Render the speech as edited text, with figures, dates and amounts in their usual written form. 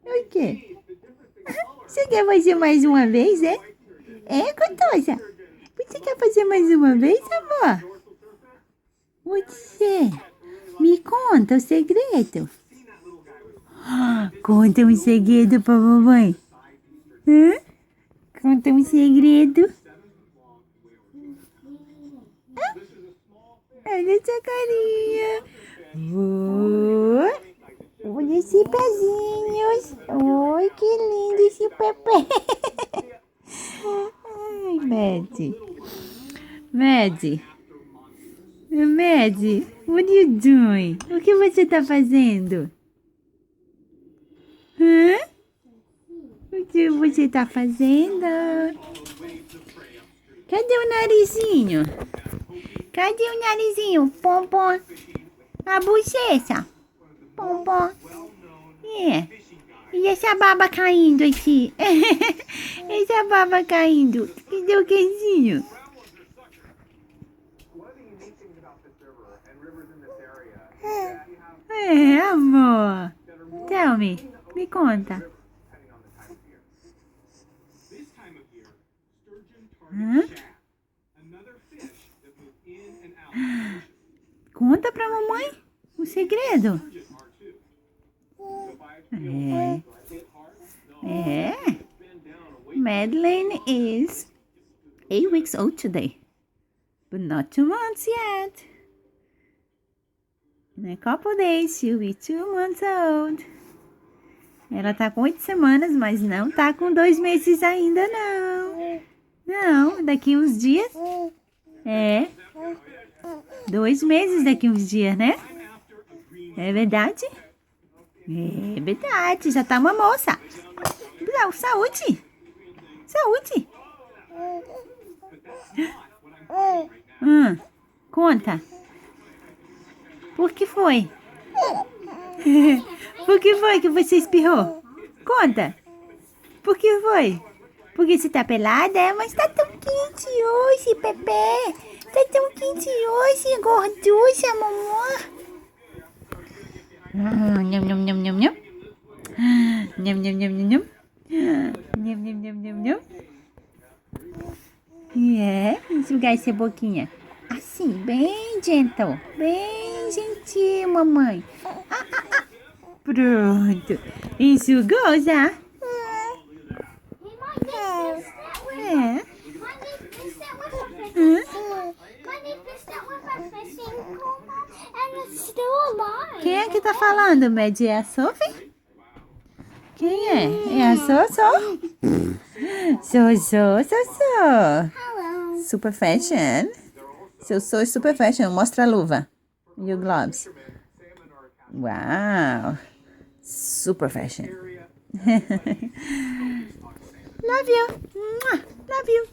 O quê? Você quer fazer mais uma vez, é? É, gostosa? Você quer fazer mais uma vez, amor? Você, me conta o segredo. Conta um segredo pra mamãe. Hã? Conta um segredo. Olha essa carinha. Olha esses pezinhos. Oi, que lindo esse Pepe. Ai, Maddie. Maddie. Maddie, what are you doing? O que você tá fazendo? Hã? O que você tá fazendo? Cadê o narizinho? Cadê o narizinho? Pompom. A bochecha. Pompom. É. E essa baba caindo aqui? Essa baba caindo. Cadê o quezinho? É, amor. Tell me conta. Hã? Conta pra mamãe o segredo. É. Madeleine is 8 weeks old today, but not 2 months yet. In a couple days, she'll be 2 months old. Ela tá com 8 semanas, mas não tá com 2 meses ainda, não. Não, daqui uns dias. É. 2 meses daqui uns dias, né? É verdade? É verdade, já tá uma moça. Não, saúde. Saúde. Conta. Por que foi? Por que foi que você espirrou? Conta. Por que foi? Porque você tá pelada? Mas tá tão quente hoje, Pepe. Tá tão quente hoje, gorducha, mamãe. Nham, nham, nham, nham, nham. Nham, nham, nham, nham, nham. Nham, nham, nham, nham, nham. É, enxugar essa boquinha. Assim, bem gentle. Bem gentil, mamãe. Pronto. Enxugou já? É. Quem é que tá falando, Maddie? É a Sophie? Quem é? É a Soso? Soso. Super fashion. Soso super fashion. Mostra a luva. E o gloves. Uau. Super fashion. Love you. Love you.